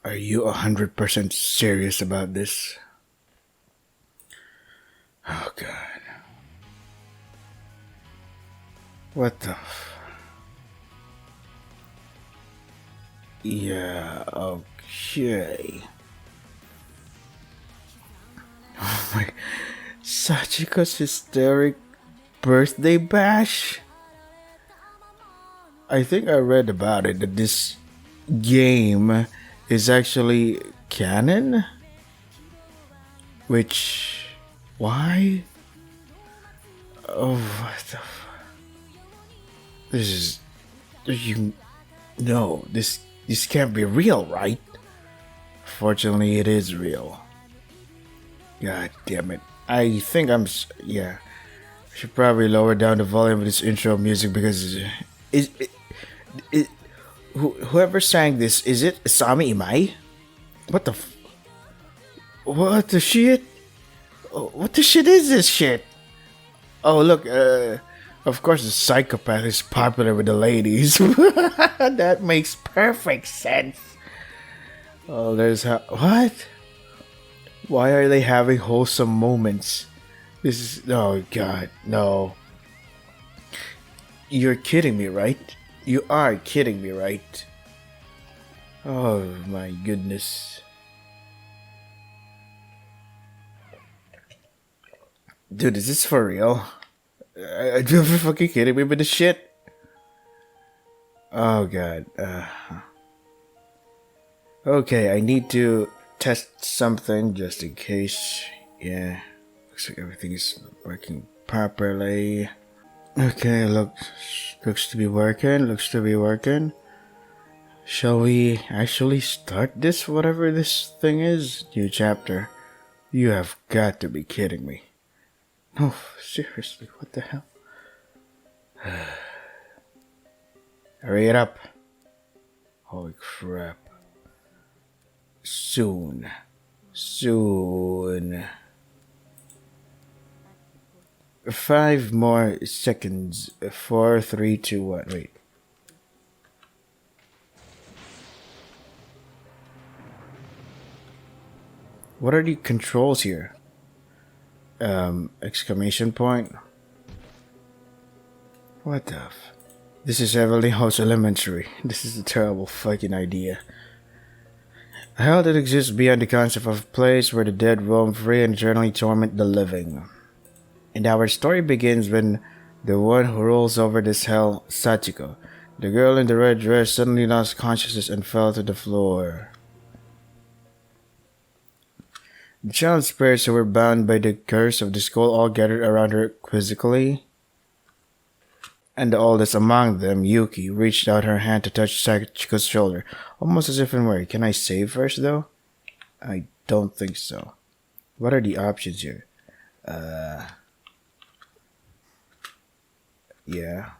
Are you 100% serious about this? Oh god. What the Yeah, okay. Oh my... Sachiko's hysteric birthday bash? I think I read about it that this game is actually canon? Which... Why? Oh, what the... This is... You... No, this can't be real, right? Fortunately, it is real. God damn it. I think yeah. I should probably lower down the volume of this intro music because... Is... It, whoever sang this, is it Sami Imai? What the what the shit? What the shit is this shit? Oh look, of course the psychopath is popular with the ladies. That makes perfect sense. Oh, what? Why are they having wholesome moments? This is... Oh god, no. You're kidding me, right? You are kidding me, right? Oh my goodness. Dude, is this for real? Are you fucking kidding me with this shit? Oh god. Okay, I need to test something just in case. Yeah. Looks like everything is working properly. Okay, looks to be working. Looks to be working. Shall we actually start this, whatever this thing is? New chapter. You have got to be kidding me. No, seriously, what the hell? Hurry it up. Holy crap. Soon. 5 more seconds. 4, 3, 2, 1. Wait. What are the controls here? Exclamation point. What the This is Evelyn House Elementary. This is a terrible fucking idea. A hell that exists beyond the concept of a place where the dead roam free and eternally torment the living. And our story begins when the one who rules over this hell, Sachiko, the girl in the red dress, suddenly lost consciousness and fell to the floor. The child's spirits who were bound by the curse of the skull all gathered around her quizzically. And the oldest among them, Yuki, reached out her hand to touch Sachiko's shoulder, almost as if in worry. Can I save first, though? I don't think so. What are the options here? Yeah.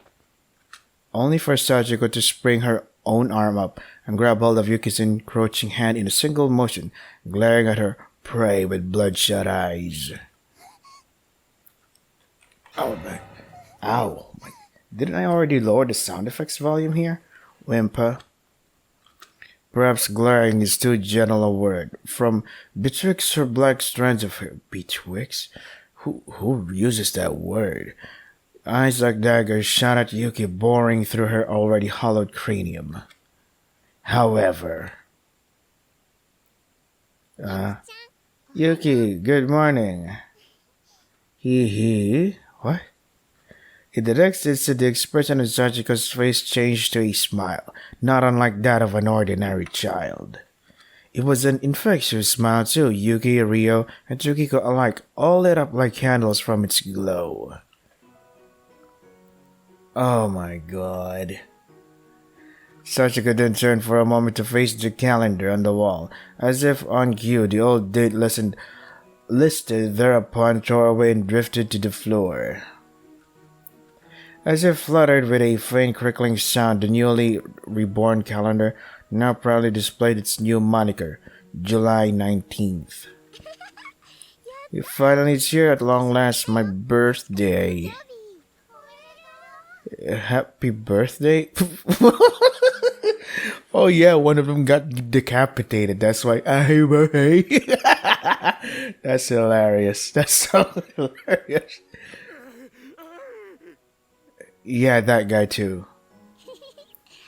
Only for Sachiko to spring her own arm up and grab hold of Yuki's encroaching hand in a single motion, glaring at her prey with bloodshot eyes. Oh my. Ow. My. Didn't I already lower the sound effects volume here? Whimper. Perhaps glaring is too gentle a word. From betwixt her black strands of hair. Betwixt? Who uses that word? Eyes like daggers shot at Yuki, boring through her already hollowed cranium. However... Yuki, good morning. What? In the next instant, the expression of Sachiko's face changed to a smile, not unlike that of an ordinary child. It was an infectious smile too. Yuki, Ryo, and Tsukiko alike all lit up like candles from its glow. Oh my god. Sachiko then turned for a moment to face the calendar on the wall. As if on cue, the old date listed thereupon tore away and drifted to the floor. As if fluttered with a faint crickling sound, the newly reborn calendar now proudly displayed its new moniker, July 19th. Finally, it's here at long last, my birthday. Happy birthday? Oh yeah, one of them got decapitated. That's why hey. That's hilarious. That's so hilarious. Yeah, that guy too.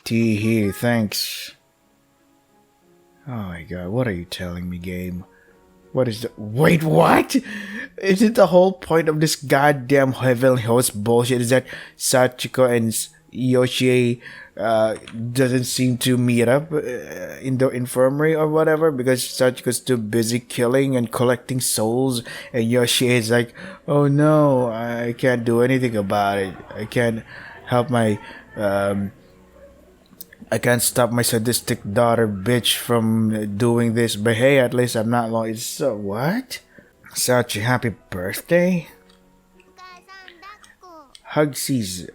Tee hee, thanks. Oh my god, what are you telling me, game? What is the— wait, what? Is it the whole point of this goddamn Heavenly Host bullshit is that Sachiko and Yoshi doesn't seem to meet up in the infirmary or whatever because Sachiko's too busy killing and collecting souls, and Yoshi is like, oh no, I can't do anything about it. I can't help my I can't stop my sadistic daughter bitch from doing this, but hey, at least I'm not long. It's so what? Such a happy birthday? Huggies?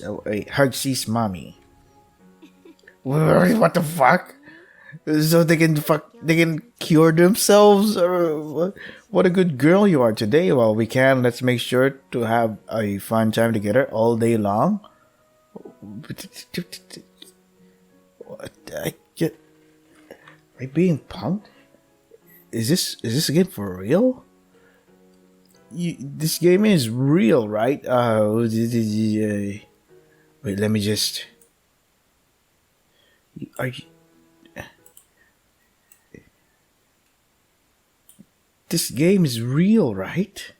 Oh, wait, Huggies mommy. What the fuck? So they can cure themselves? Or what a good girl you are today. Well, we can. Let's make sure to have a fun time together all day long. What? I get. Am I being punked? Is this game for real? This game is real, right? Wait, let me just. Are you? This game is real, right?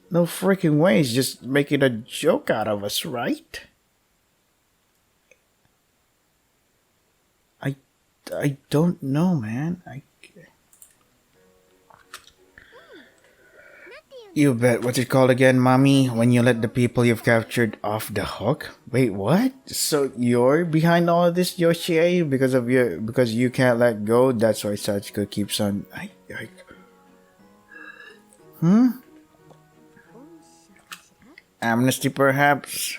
No freaking way, it's just making a joke out of us, right? I don't know, man. You bet. What's it called again, mommy? When you let the people you've captured off the hook? Wait, what? So you're behind all of this, Yoshi? Because you can't let go. That's why Sachiko keeps on. Amnesty, perhaps?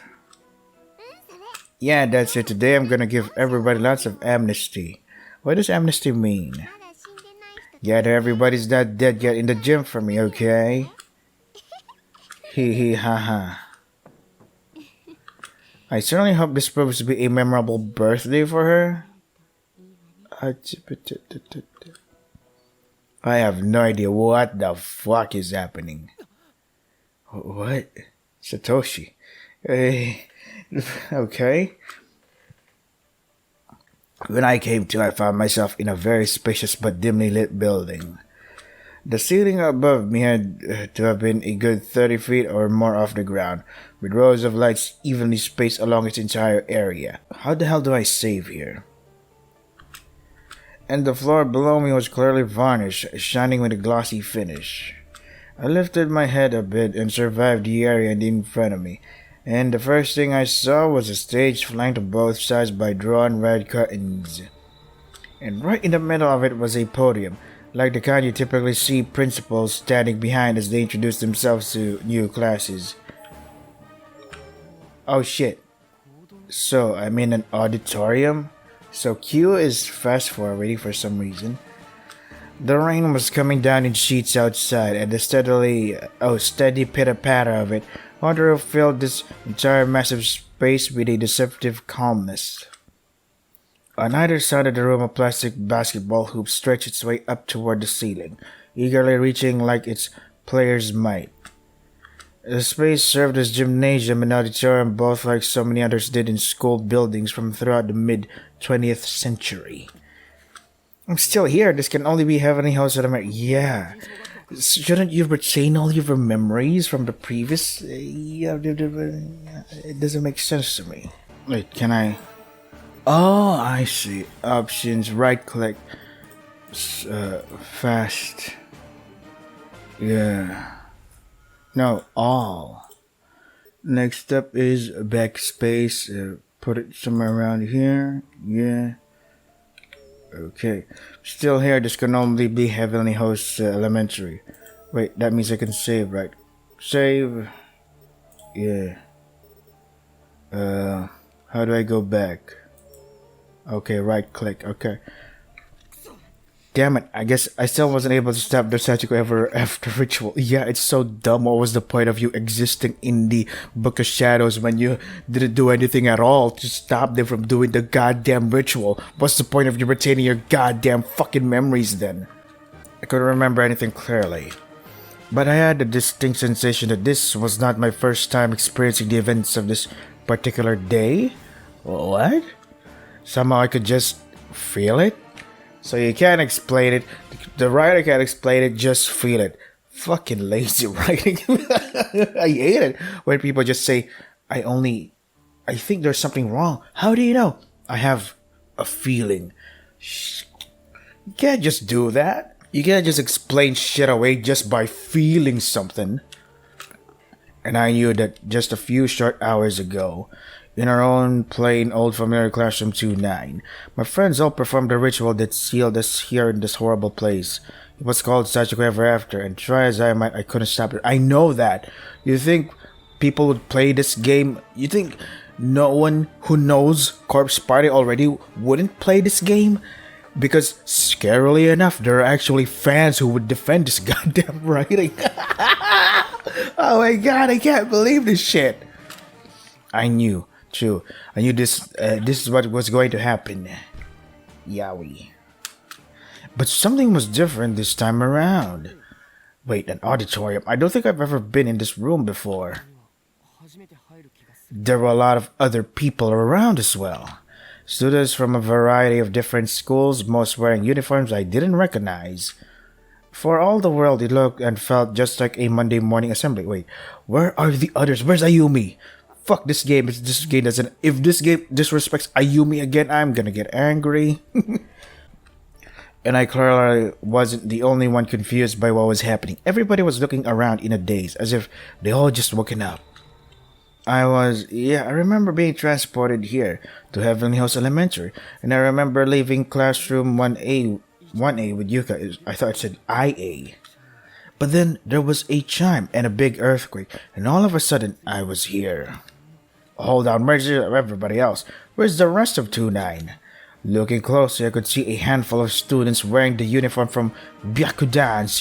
Yeah, that's it. Today I'm gonna give everybody lots of amnesty. What does amnesty mean? Gather everybody's not dead yet in the gym for me, okay? Hee hee ha ha. I certainly hope this proves to be a memorable birthday for her. I have no idea what the fuck is happening. What? Satoshi. Okay. When I came to, I found myself in a very spacious but dimly lit building. The ceiling above me had to have been a good 30 feet or more off the ground, with rows of lights evenly spaced along its entire area. How the hell do I save here? And the floor below me was clearly varnished, shining with a glossy finish. I lifted my head a bit and surveyed the area in front of me, and the first thing I saw was a stage flanked on both sides by drawn red curtains. And right in the middle of it was a podium, like the kind you typically see principals standing behind as they introduce themselves to new classes. Oh shit. So I'm in an auditorium? So Q is fast forwarding for some reason. The rain was coming down in sheets outside, and the steady pitter-patter of it filled this entire massive space with a deceptive calmness. On either side of the room, a plastic basketball hoop stretched its way up toward the ceiling, eagerly reaching like its players might. The space served as gymnasium and auditorium, both like so many others did in school buildings from throughout the mid-20th century. I'm still here. This can only be Heavenly House at America. Yeah. Shouldn't you retain all your memories from the previous? It doesn't make sense to me. Wait, can I? Oh, I see. Options. Right click. Fast. Yeah. No, all. Next up is backspace. Put it somewhere around here. Yeah. Okay. Still here, this can only be Heavenly Host Elementary. Wait, that means I can save, right? Save. Yeah. How do I go back? Okay, right click. Okay. damn it. I guess I still wasn't able to stop the Sachiko ever after ritual. Yeah, it's so dumb. What was the point of you existing in the Book of Shadows when you didn't do anything at all to stop them from doing the goddamn ritual? What's the point of you retaining your goddamn fucking memories then? I couldn't remember anything clearly. But I had a distinct sensation that this was not my first time experiencing the events of this particular day. What? Somehow I could just feel it? So you can't explain it. The writer can't explain it, just feel it. Fucking lazy writing. I hate it when people just say, I think there's something wrong. How do you know? I have a feeling. You can't just do that. You can't just explain shit away just by feeling something. And I knew that just a few short hours ago, in our own plain old familiar classroom 2-9, my friends all performed a ritual that sealed us here in this horrible place. It was called Sachiko Ever After, and try as I might, I couldn't stop it. I know that. You think people would play this game? You think no one who knows Corpse Party already wouldn't play this game? Because, scarily enough, there are actually fans who would defend this goddamn writing. Oh my god, I can't believe this shit. I knew. True. I knew this is what was going to happen. Yowie. But something was different this time around. Wait, an auditorium. I don't think I've ever been in this room before. There were a lot of other people around as well. Students from a variety of different schools, most wearing uniforms I didn't recognize. For all the world, it looked and felt just like a Monday morning assembly. Wait, where are the others? Where's Ayumi? Fuck this game. If this game disrespects Ayumi again, I'm gonna get angry. And I clearly wasn't the only one confused by what was happening. Everybody was looking around in a daze, as if they all just woken up. I remember being transported here to Heavenly House Elementary, and I remember leaving classroom 1A with Yuka. I thought it said IA. But then there was a chime and a big earthquake, and all of a sudden I was here. Hold on, where's everybody else? Where's the rest of 2-9? Looking closer, I could see a handful of students wearing the uniform from Byakudan's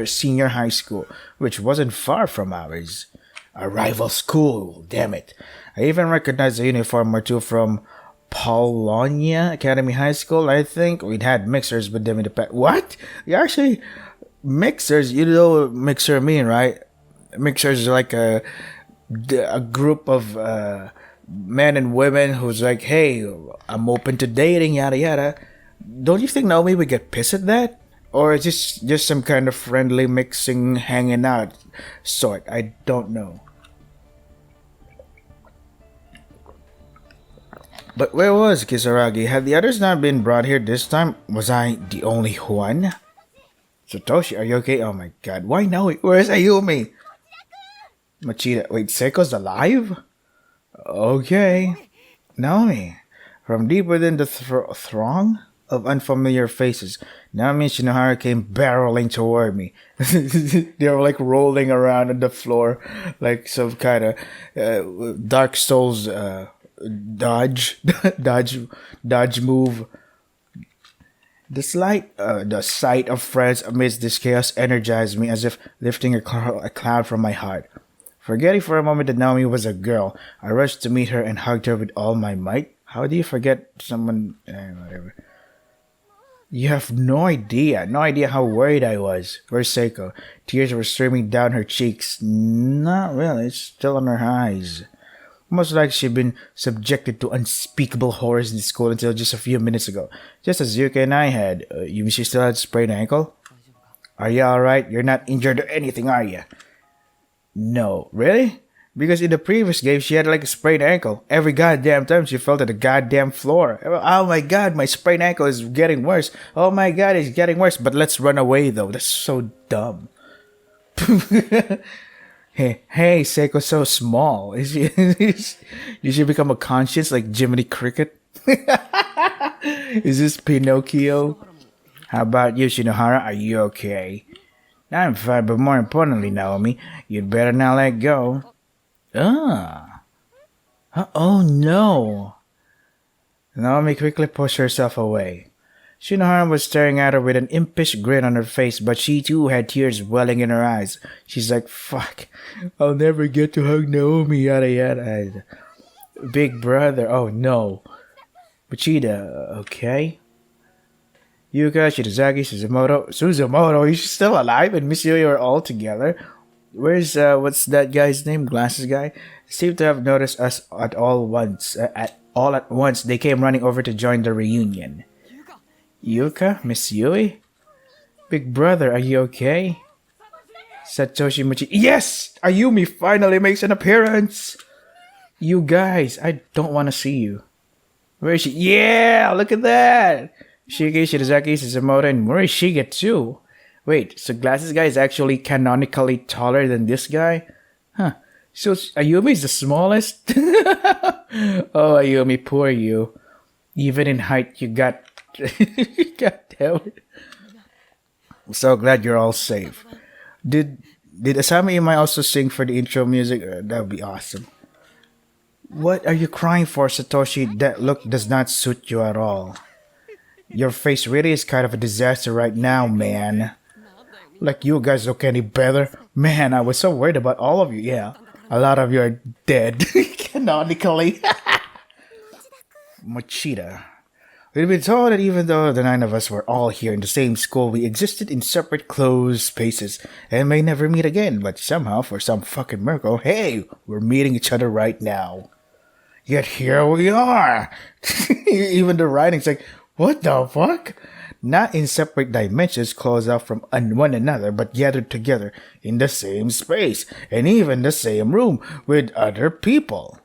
senior high school, which wasn't far from ours. A rival school, damn it. I even recognized a uniform or two from Polonia Academy High School, I think. We'd had mixers with them in the past. What? You actually... Mixers? You know what mixer mean, right? Mixers are like a group of men and women who's like, hey, I'm open to dating, yada yada. Don't you think Naomi would get pissed at that? Or is this just some kind of friendly mixing, hanging out sort? I don't know. But where was Kisaragi? Had the others not been brought here this time? Was I the only one? Satoshi, are you okay? Oh my god. Why Naomi? Where's Ayumi? Machida. Wait, Seiko's alive? Okay. Naomi. From deep within the throng of unfamiliar faces, Naomi and Shinohara came barreling toward me. They were like rolling around on the floor like some kind of Dark Souls dodge move. The sight of friends amidst this chaos energized me as if lifting a cloud from my heart. Forgetting for a moment that Naomi was a girl, I rushed to meet her and hugged her with all my might. How do you forget someone? Whatever. You have no idea how worried I was. Where's Seiko? Tears were streaming down her cheeks. Not really, it's still on her eyes. Most like she'd been subjected to unspeakable horrors in school until just a few minutes ago. Just as Yuka and I had. You mean she still had a sprained ankle? Are you alright? You're not injured or anything, are you? No. Really? Because in the previous game, she had like a sprained ankle. Every goddamn time she fell to the goddamn floor. Oh my god, my sprained ankle is getting worse. Oh my god, it's getting worse. But let's run away though. That's so dumb. Hey, Seiko's so small. You should become a conscience like Jiminy Cricket. Is this Pinocchio? How about you, Shinohara? Are you okay? I'm fine, but more importantly, Naomi, you'd better not let go. Oh no. Naomi quickly pushed herself away. Shinohara was staring at her with an impish grin on her face, but she too had tears welling in her eyes. She's like, fuck, I'll never get to hug Naomi, yada yada. Big brother, oh no. Machida, okay. Yuka, Shitazaki, Suzumoto, he's still alive, and Miss Yui are all together. Where's, what's that guy's name? Glasses guy? Seem to have noticed us at all at once. They came running over to join the reunion. Yuka? Miss Yui? Big brother, are you okay? Satoshi Mochi. Yes! Ayumi finally makes an appearance! You guys, I don't want to see you. Where is she? Yeah! Look at that! Shige, Shirozaki, Suzumoto, and Morishige too. Wait, so Glasses guy is actually canonically taller than this guy? Huh. So Ayumi is the smallest? Oh, Ayumi, poor you. Even in height, you got... God damn it. I'm so glad you're all safe. Did Asami Imai also sing for the intro music? That would be awesome. What are you crying for, Satoshi? That look does not suit you at all. Your face really is kind of a disaster right now, man. Like you guys look any better? Man, I was so worried about all of you. Yeah, a lot of you are dead. Canonically. Mochida. We've been told that even though the 9 of us were all here in the same school, we existed in separate closed spaces and may never meet again, but somehow, for some fucking miracle, hey, we're meeting each other right now. Yet here we are! Even the writing's like, what the fuck? Not in separate dimensions closed off from one another, but gathered together in the same space, and even the same room, with other people.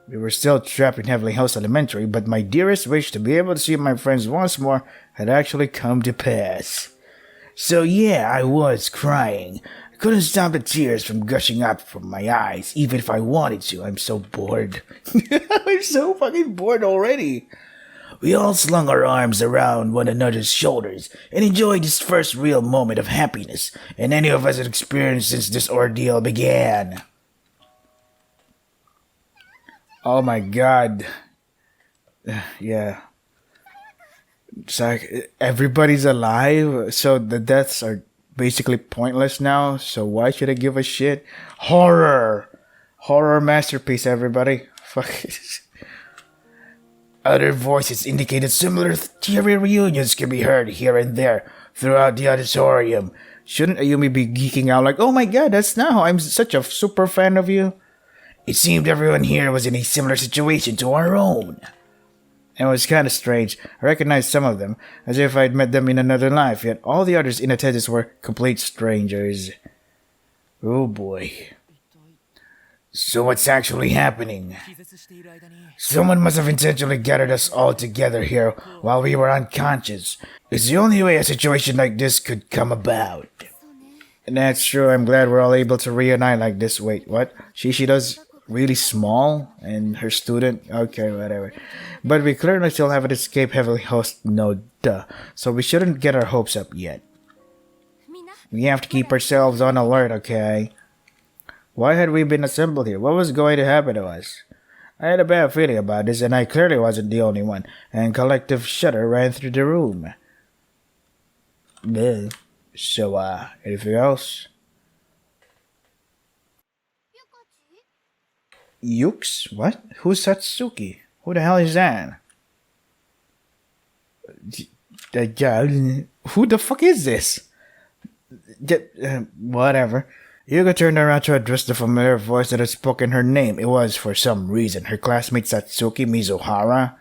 We were still trapped in Heavenly House Elementary, but my dearest wish to be able to see my friends once more had actually come to pass. So yeah, I was crying. I couldn't stop the tears from gushing out from my eyes, even if I wanted to. I'm so bored. I'm so fucking bored already. We all slung our arms around one another's shoulders and enjoyed this first real moment of happiness and any of us had experienced since this ordeal began. Oh my god. Yeah. It's like everybody's alive, so the deaths are basically pointless now, so why should I give a shit? Horror! Horror masterpiece, everybody. Fuck it. Other voices indicated similar theory reunions can be heard here and there throughout the auditorium. Shouldn't Ayumi be geeking out like, oh my god, that's now, I'm such a super fan of you? It seemed everyone here was in a similar situation to our own. It was kind of strange. I recognized some of them, as if I'd met them in another life, yet all the others in attendance were complete strangers. Oh boy. So what's actually happening? Someone must have intentionally gathered us all together here while we were unconscious. It's the only way a situation like this could come about. And that's true, I'm glad we're all able to reunite like this. Wait, what? Shishida's really small? And her student? Okay, whatever. But we clearly still haven't escaped Heavenly Host, no duh. So we shouldn't get our hopes up yet. We have to keep ourselves on alert, okay? Why had we been assembled here? What was going to happen to us? I had a bad feeling about this, and I clearly wasn't the only one, and collective shudder ran through the room. Bleh. So, anything else? Yukes? What? Who's Satsuki? Who the hell is that? Who the fuck is this? Whatever. Yuka turned around to address the familiar voice that had spoken her name. It was, for some reason, her classmate Satsuki Mizuhara.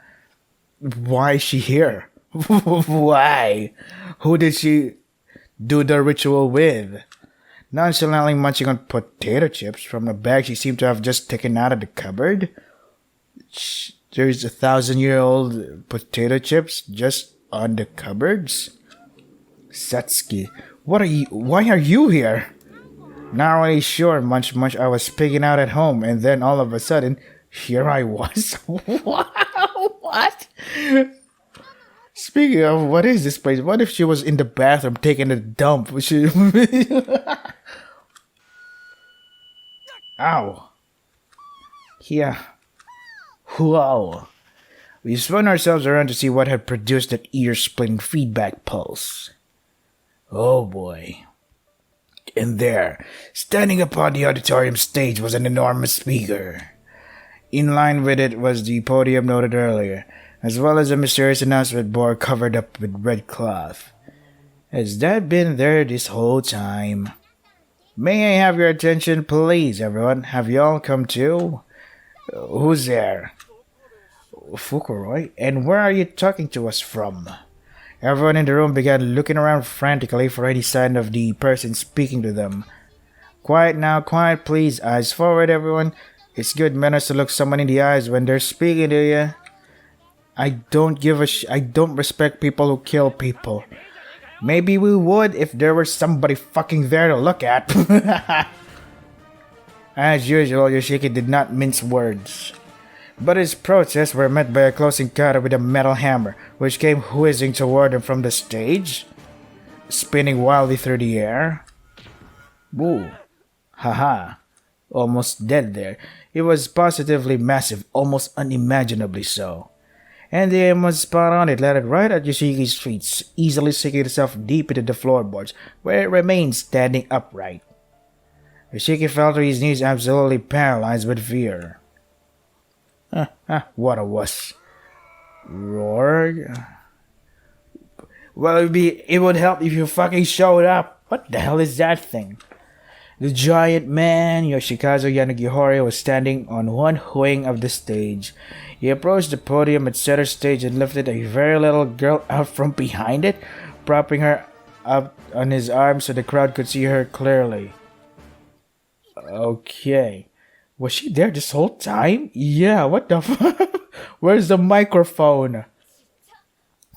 Why is she here? Why? Who did she do the ritual with? Nonchalantly munching on potato chips from a bag she seemed to have just taken out of the cupboard. There's 1,000-year-old potato chips just on the cupboards? Satsuki, why are you here? Not really sure, Munch. I was pigging out at home, and then all of a sudden, here I was. Wow, what? Speaking of, what is this place? What if she was in the bathroom taking a dump? Ow. Yeah. Whoa. We spun ourselves around to see what had produced that ear-splitting feedback pulse. Oh boy. And there, standing upon the auditorium stage was an enormous speaker. In line with it was the podium noted earlier, as well as a mysterious announcement board covered up with red cloth. Has that been there this whole time? May I have your attention, please, everyone? Have y'all come too? Who's there? Fukuroy? And where are you talking to us from? Everyone in the room began looking around frantically for any sign of the person speaking to them. Quiet now, quiet please. Eyes forward, everyone. It's good manners to look someone in the eyes when they're speaking to you. I don't respect people who kill people. Maybe we would if there was somebody fucking there to look at. As usual, Yoshiki did not mince words. But his protests were met by a close encounter with a metal hammer, which came whizzing toward him from the stage, spinning wildly through the air. Woo. Haha. Almost dead there. It was positively massive, almost unimaginably so. And the aim was spot on. It landed right at Yoshiki's feet, easily sinking itself deep into the floorboards, where it remained standing upright. Yoshiki fell to his knees, absolutely paralyzed with fear. What a wuss. Roar. Well, it would help if you fucking showed up. What the hell is that thing? The giant man, Yoshikazu Yanagihori, was standing on one wing of the stage. He approached the podium at center stage and lifted a very little girl out from behind it, propping her up on his arm so the crowd could see her clearly. Okay. Was she there this whole time? Yeah, what the fuck? Where's the microphone?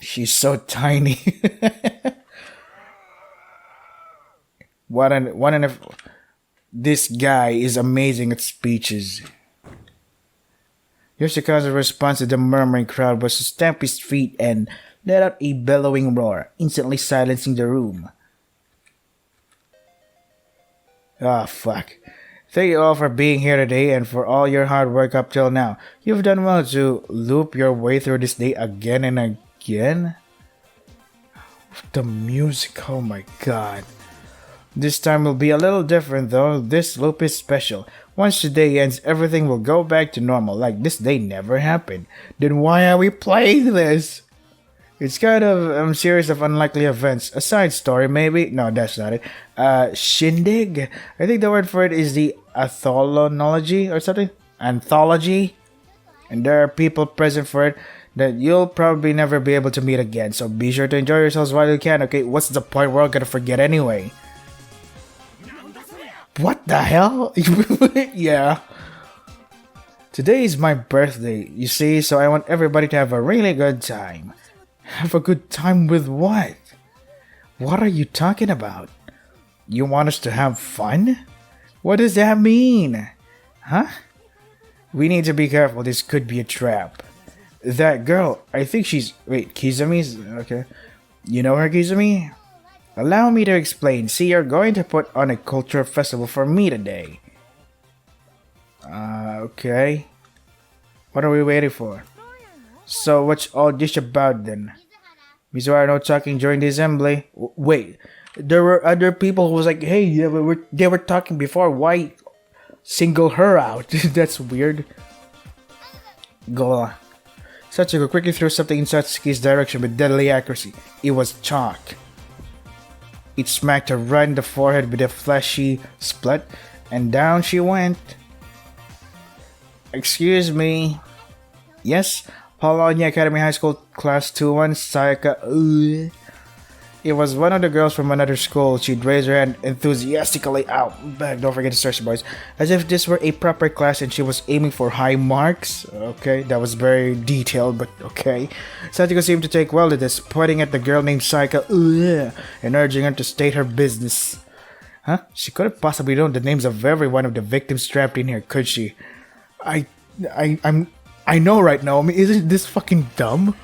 She's so tiny. This guy is amazing at speeches. Yoshikazu's response to the murmuring crowd was to stamp his feet and let out a bellowing roar, instantly silencing the room. Ah, fuck. Thank you all for being here today and for all your hard work up till now. You've done well to loop your way through this day again and again. The music, oh my god. This time will be a little different though. This loop is special. Once the day ends, everything will go back to normal, like this day never happened. Then why are we playing this? It's kind of a series of unlikely events. A side story, maybe? No, that's not it. Shindig? I think the word for it is the anthology or something? Anthology? And there are people present for it that you'll probably never be able to meet again. So be sure to enjoy yourselves while you can, okay? What's the point? We're all gonna forget anyway. What the hell? Yeah. Today is my birthday, you see, so I want everybody to have a really good time. Have a good time with what? What are you talking about? You want us to have fun? What does that mean? Huh? We need to be careful, this could be a trap. That girl, I think she's... Wait, Kizumi's... Okay. You know her, Kizumi? Allow me to explain. See, you're going to put on a cultural festival for me today. Okay. What are we waiting for? So what's all this about then? Mizuhara no talking during the assembly. Wait, there were other people who was like, hey, they were talking before. Why single her out? That's weird. Go on. Sachiko quickly threw something in Satsuki's direction with deadly accuracy. It was chalk. It smacked her right in the forehead with a fleshy split, and down she went. Excuse me. Yes? Paulownia Academy High School Class 2-1, Sayaka. It was one of the girls from another school. She'd raise her hand enthusiastically out. Don't forget to search, boys. As if this were a proper class and she was aiming for high marks. Okay, that was very detailed, but okay. Sachiko seemed to take well to this, pointing at the girl named Sayaka and urging her to state her business. Huh? She couldn't possibly know the names of every one of the victims trapped in here, could she? I know right now. I mean, isn't this fucking dumb?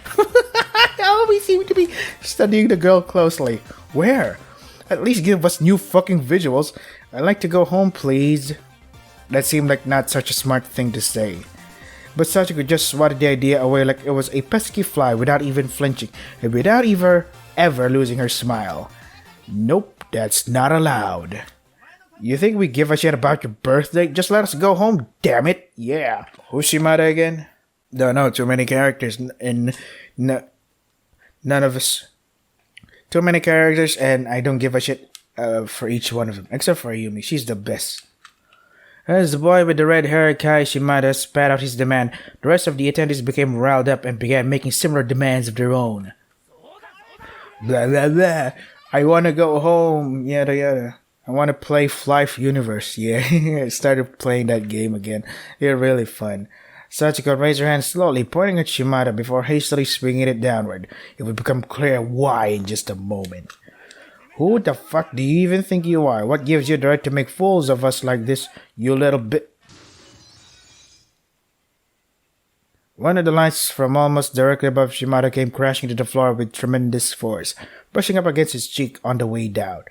We seem to be studying the girl closely. Where? At least give us new fucking visuals. I'd like to go home, please. That seemed like not such a smart thing to say. but Sachiko just swatted the idea away like it was a pesky fly without even flinching and without ever losing her smile. Nope, that's not allowed. You think we give a shit about your birthday? Just let us go home, damn it! Yeah. Who's Shimada again? Don't know, too many characters and none of us. Too many characters and I don't give a shit for each one of them. Except for Ayumi, she's the best. As the boy with the red hair, Kai Shimada, spat out his demand, the rest of the attendees became riled up and began making similar demands of their own. Blah blah blah. I wanna go home, yada yada. I wanna play Flife Universe, yeah. I started playing that game again. It's really fun. Sachiko raised her hand slowly, pointing at Shimada before hastily swinging it downward. It would become clear why in just a moment. Who the fuck do you even think you are? What gives you the right to make fools of us like this, you little bit? One of the lights from almost directly above Shimada came crashing to the floor with tremendous force, brushing up against his cheek on the way down.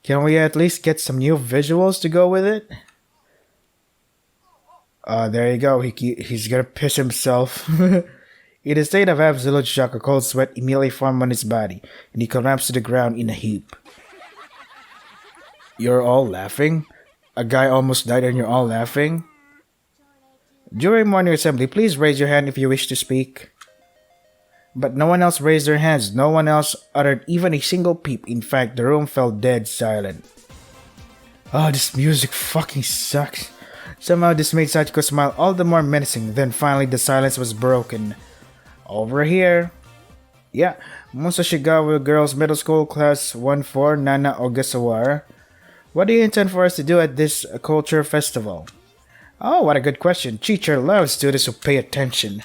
Can we at least get some new visuals to go with it? There you go. He's gonna piss himself. In a state of absolute shock, a cold sweat immediately formed on his body, and he collapsed to the ground in a heap. You're all laughing? A guy almost died and you're all laughing? During morning assembly, please raise your hand if you wish to speak. But no one else raised their hands. No one else uttered even a single peep. In fact, the room fell dead silent. Oh, this music fucking sucks. Somehow this made Sachiko smile all the more menacing. Then finally the silence was broken. Over here. Yeah, Musashigawa Girls Middle School Class 1-4 Nana Ogasawara. What do you intend for us to do at this culture festival? Oh, what a good question. Teacher loves students who pay attention.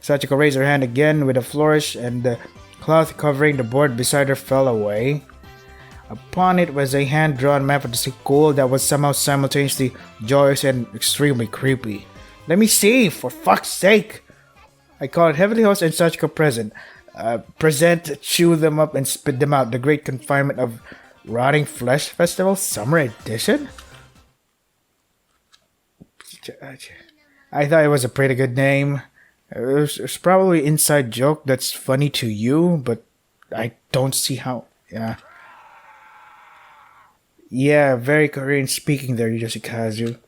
Sachiko raised her hand again with a flourish and the cloth covering the board beside her fell away. Upon it was a hand-drawn map of the school that was somehow simultaneously joyous and extremely creepy. Let me see, for fuck's sake! I called Heavenly Host and Sachiko present. Present, chew them up and spit them out. The Great Confinement of Rotting Flesh Festival Summer Edition? I thought it was a pretty good name. It's probably an inside joke that's funny to you, but I don't see how. Yeah, very Korean speaking there, Yoshikazu.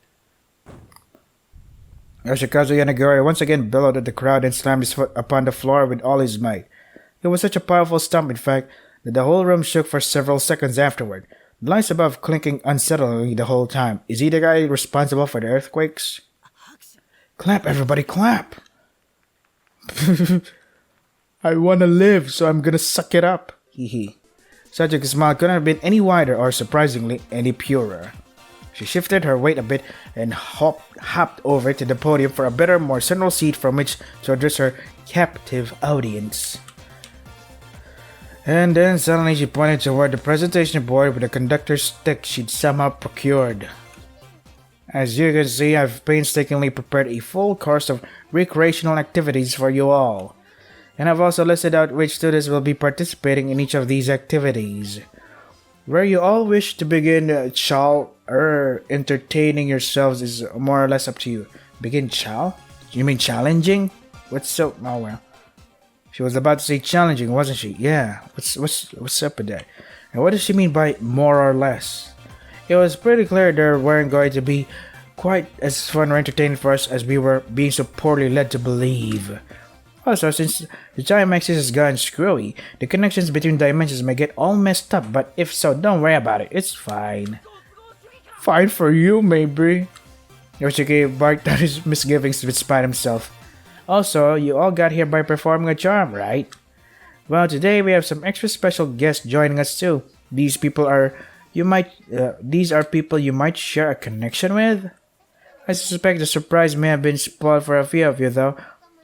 Yoshikazu Yanagori once again bellowed at the crowd and slammed his foot upon the floor with all his might. It was such a powerful stomp, in fact, that the whole room shook for several seconds afterward, the lights above clinking unsettlingly the whole time. Is he the guy responsible for the earthquakes? Clap, everybody, clap! I wanna live, so I'm gonna suck it up. Hee. Sachiko's smile couldn't have been any wider or, surprisingly, any purer. She shifted her weight a bit and hopped over to the podium for a better, more central seat from which to address her captive audience. And then suddenly she pointed toward the presentation board with a conductor's stick she'd somehow procured. As you can see, I've painstakingly prepared a full course of recreational activities for you all. And I've also listed out which students will be participating in each of these activities. Where you all wish to begin entertaining yourselves is more or less up to you. Begin You mean challenging? Oh well. She was about to say challenging, wasn't she? Yeah. What's up with that? And what does she mean by more or less? It was pretty clear there weren't going to be quite as fun or entertaining for us as we were being so poorly led to believe. Also, since the time axis has gone screwy, the connections between dimensions may get all messed up, but if so, don't worry about it, it's fine. Fine for you, maybe. Yoshiki barked out his misgivings despite himself. Also, you all got here by performing a charm, right? Well, today we have some extra special guests joining us too. These are people you might share a connection with? I suspect the surprise may have been spoiled for a few of you though,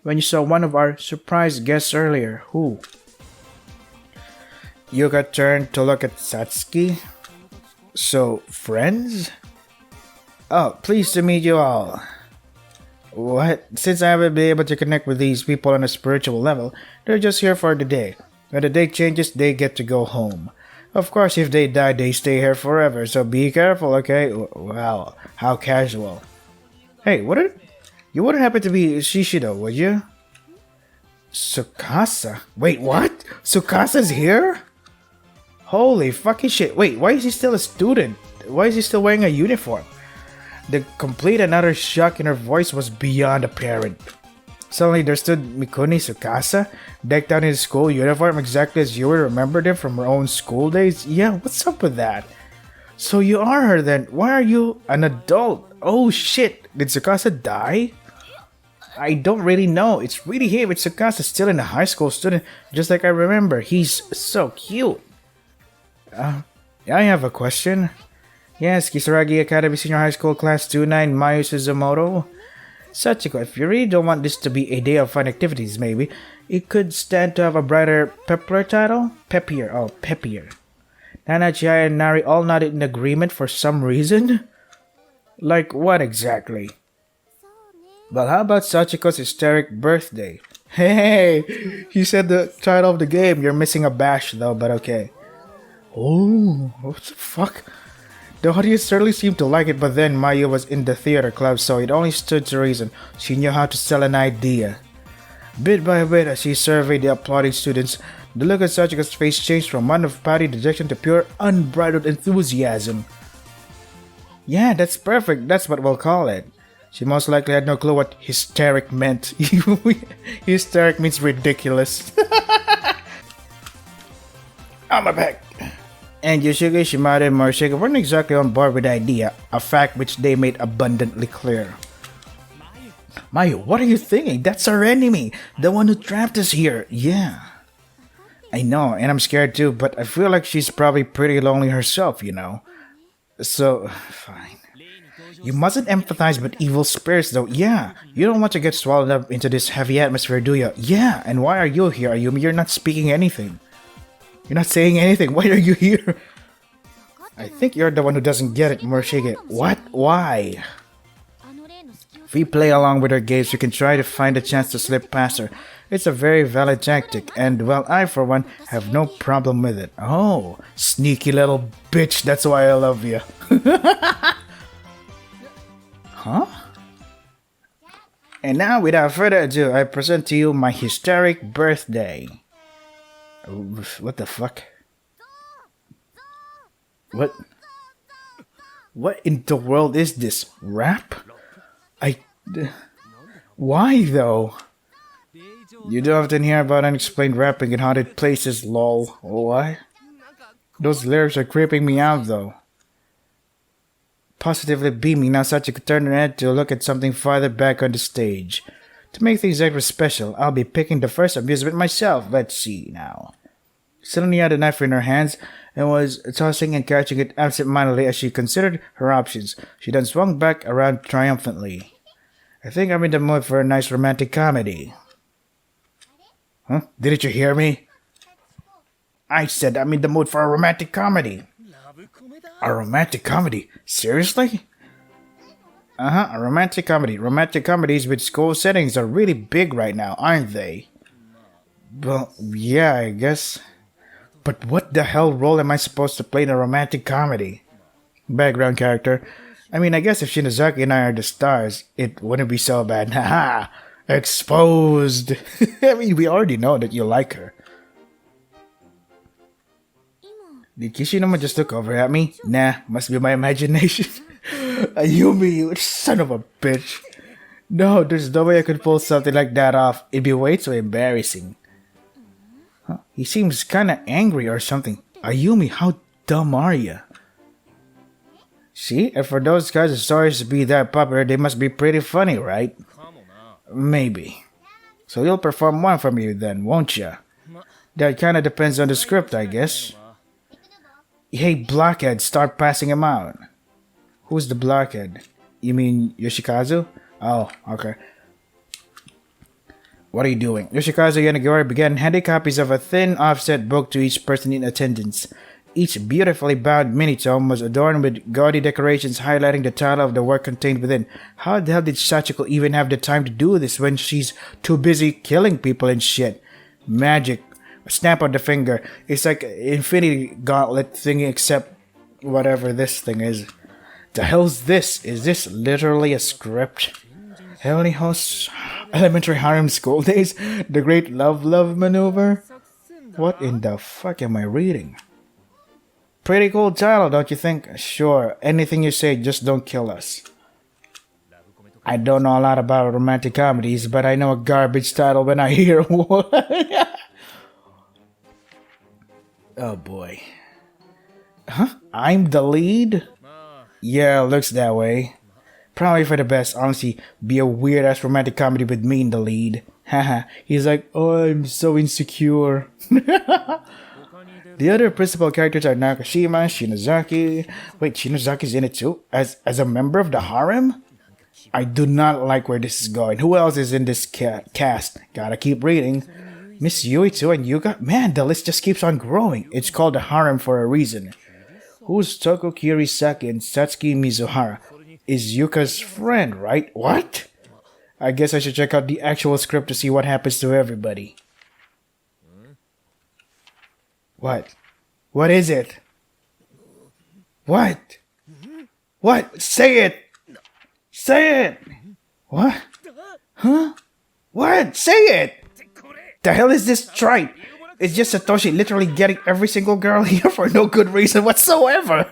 when you saw one of our surprise guests earlier. Who? Yuka turned to look at Satsuki. So, friends? Oh, pleased to meet you all. What? Since I haven't been able to connect with these people on a spiritual level, they're just here for the day. When the day changes, they get to go home. Of course, if they die, they stay here forever, so be careful, okay? Wow, how casual. Hey, You wouldn't happen to be Shishido, would you? Tsukasa? Wait, what? Tsukasa's here? Holy fucking shit. Wait, why is he still a student? Why is he still wearing a uniform? The complete and utter shock in her voice was beyond apparent. Suddenly there stood Mikuni Tsukasa, decked out in his school uniform exactly as Yuri remembered him from her own school days. Yeah, what's up with that? So you are her then. Why are you an adult? Oh shit, did Tsukasa die? I don't really know. It's really him. It's Tsukasa, still in a high school student, just like I remember. He's so cute. I have a question. Yes, Kisaragi Academy Senior High School Class 29, Mayu Suzumoto. Sachiko, if you really don't want this to be a day of fun activities, maybe, it could stand to have a brighter, peppier title? Peppier. Nana, Chihaya, and Nari all nodded in agreement for some reason? Like what exactly? Well, how about Sachiko's Hysteric birthday? Hey, you said the title of the game. You're missing a bash though, but okay. Oh, what the fuck? The audience certainly seemed to like it, but then Mayu was in the theater club, so it only stood to reason she knew how to sell an idea. Bit by bit, as she surveyed the applauding students, the look on Sachiko's face changed from one of patty dejection to pure, unbridled enthusiasm. Yeah, that's perfect. That's what we'll call it. She most likely had no clue what hysteric meant. Hysteric means ridiculous. On my back. And Yoshige, Shimada, and Morishige weren't exactly on board with the idea, a fact which they made abundantly clear. Mayu, what are you thinking? That's our enemy, the one who trapped us here. Yeah. I know, and I'm scared too, but I feel like she's probably pretty lonely herself, you know. So, fine. You mustn't empathize with evil spirits though. Yeah, you don't want to get swallowed up into this heavy atmosphere, do you? Yeah, and why are you here, Ayumi? You're not speaking anything. You're not saying anything. Why are you here? I think you're the one who doesn't get it, Morishige. What? Why? If we play along with her games, we can try to find a chance to slip past her. It's a very valid tactic, and well, I for one have no problem with it. Oh, sneaky little bitch, that's why I love you. Huh? And now, without further ado, I present to you my hysteric birthday. What the fuck? What in the world is this? Rap? Why though? You do often hear about unexplained rapping in haunted places, lol. What? Those lyrics are creeping me out though. Positively beaming, now Sachiko turned her head to look at something farther back on the stage. To make things extra special, I'll be picking the first amusement myself. Let's see now. Suddenly had a knife in her hands and was tossing and catching it absent-mindedly as she considered her options. She then swung back around triumphantly. I think I'm in the mood for a nice romantic comedy. Huh? Didn't you hear me? I said I'm in the mood for a romantic comedy. A romantic comedy? Seriously? A romantic comedy. Romantic comedies with school settings are really big right now, aren't they? Well, yeah, I guess. But what the hell role am I supposed to play in a romantic comedy? Background character. I mean, I guess if Shinozaki and I are the stars, it wouldn't be so bad. Haha! Exposed! I mean, we already know that you like her. Did Kishinuma just look over at me? Nah, must be my imagination. Ayumi, you son of a bitch. No, there's no way I could pull something like that off. It'd be way too embarrassing. Huh? He seems kinda angry or something. Ayumi, how dumb are you? See, and for those kinds of stories to be that popular, they must be pretty funny, right? Maybe. So you'll perform one for me then, won't you? That kinda depends on the script, I guess. Hey, blockhead, start passing him out. Who's the blockhead? You mean Yoshikazu? Oh, okay. What are you doing? Yoshikazu Yanagori began handing copies of a thin offset book to each person in attendance. Each beautifully bound mini-tome was adorned with gaudy decorations highlighting the title of the work contained within. How the hell did Sachiko even have the time to do this when she's too busy killing people and shit? Magic. A snap of the finger. It's like an infinity gauntlet thingy except whatever this thing is. The hell's this? Is this literally a script? Heavenly Host, Elementary Harem School Days, The Great Love Maneuver. What in the fuck am I reading? Pretty cool title, don't you think? Sure, anything you say, just don't kill us. I don't know a lot about romantic comedies, but I know a garbage title when I hear one. Oh boy. Huh? I'm the lead? Yeah, looks that way. Probably for the best, honestly, be a weird ass romantic comedy with me in the lead. Haha, he's like, oh, I'm so insecure. The other principal characters are Nakashima, Shinozaki. Wait, Shinozaki's in it too? As a member of the harem? I do not like where this is going. Who else is in this cast? Gotta keep reading. Miss Yui too and Yuka? Man, the list just keeps on growing. It's called the harem for a reason. Who's Toko Kirisaki and Satsuki Mizuhara? Is Yuka's friend, right? What? I guess I should check out the actual script to see what happens to everybody. What? What is it? What? What? Say it! Say it! What? Huh? What? Say it! The hell is this tripe? It's just Satoshi literally getting every single girl here for no good reason whatsoever.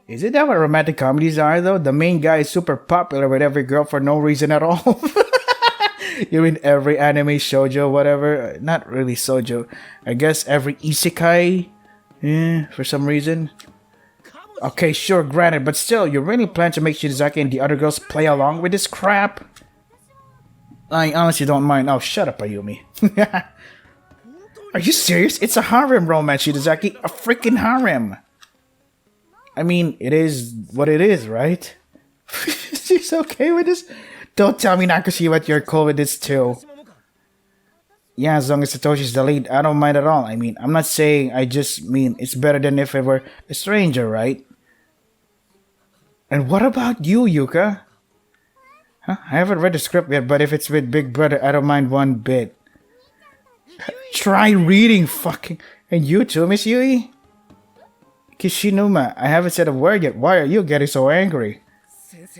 Isn't that what romantic comedies are though? The main guy is super popular with every girl for no reason at all. You mean every anime shoujo, whatever? Not really shoujo. I guess every isekai? For some reason. Okay, sure, granted, but still, you really plan to make Shinozaki and the other girls play along with this crap? I honestly don't mind. Oh, shut up, Ayumi. Are you serious? It's a harem romance, Shinozaki. A freaking harem. I mean, it is what it is, right? She's okay with this? Don't tell me, Nakashima, you're cool with this too. Yeah, as long as Satoshi's the lead, I don't mind at all. I mean, I'm not saying, I just mean it's better than if it were a stranger, right? And what about you, Yuka? Huh? I haven't read the script yet, but if it's with Big Brother, I don't mind one bit. Try reading, fucking... And you too, Miss Yui? Kishinuma, I haven't said a word yet. Why are you getting so angry?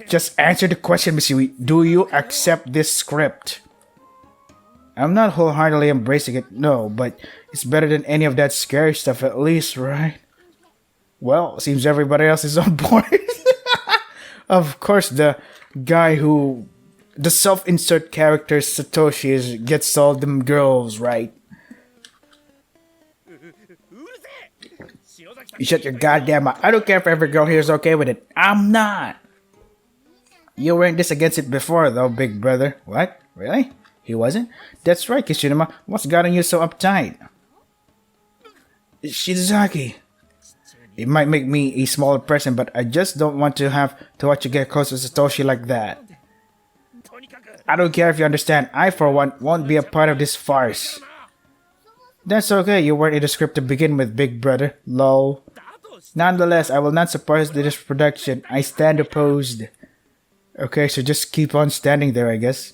Just answer the question, Miss Yui. Do you accept this script? I'm not wholeheartedly embracing it, no, but it's better than any of that scary stuff at least, right? Well, seems everybody else is on board. Of course, the guy who... The self-insert character Satoshi gets all them girls, right? You shut your goddamn mouth. I don't care if every girl here is okay with it. I'm not. You weren't this against it before, though, big brother. What? Really? He wasn't? That's right, Kishinuma. What's gotten you so uptight? Shizaki. It might make me a smaller person, but I just don't want to have to watch you get close to Satoshi like that. I don't care if you understand. I, for one, won't be a part of this farce. That's okay. You weren't in the script to begin with, big brother. Lol. Nonetheless, I will not support this production. I stand opposed. Okay, so just keep on standing there, I guess.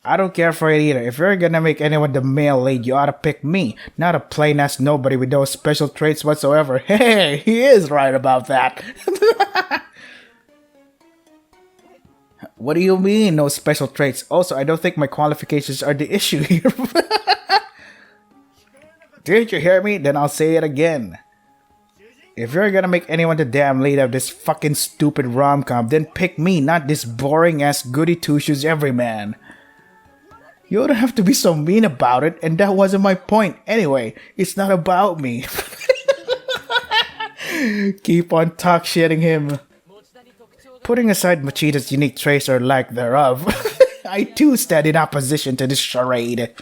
I don't care for it either. If you're gonna make anyone the male lead, you ought to pick me, not a plain-ass nobody with no special traits whatsoever. Hey, he is right about that. What do you mean, no special traits? Also, I don't think my qualifications are the issue here. Didn't you hear me? Then I'll say it again. If you're gonna make anyone the damn lead of this fucking stupid rom-com, then pick me, not this boring-ass goody-two-shoes everyman. You don't have to be so mean about it, and that wasn't my point. Anyway, it's not about me. Keep on talk-shitting him. Putting aside Machida's unique traits or lack thereof, I too stand in opposition to this charade.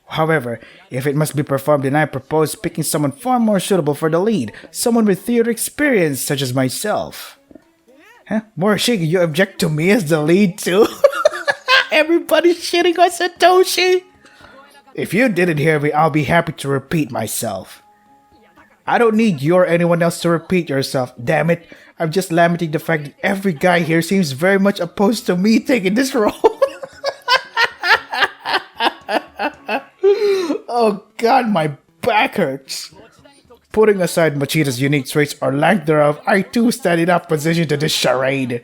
However, if it must be performed, then I propose picking someone far more suitable for the lead, someone with theater experience such as myself. Huh? Morishige, you object to me as the lead too? Everybody's shitting on Satoshi! If you didn't hear me, I'll be happy to repeat myself. I don't need you or anyone else to repeat yourself, damn it. I'm just lamenting the fact that every guy here seems very much opposed to me taking this role. Oh god, my back hurts. Putting aside Machida's unique traits or lack thereof, I too stand in opposition to this charade.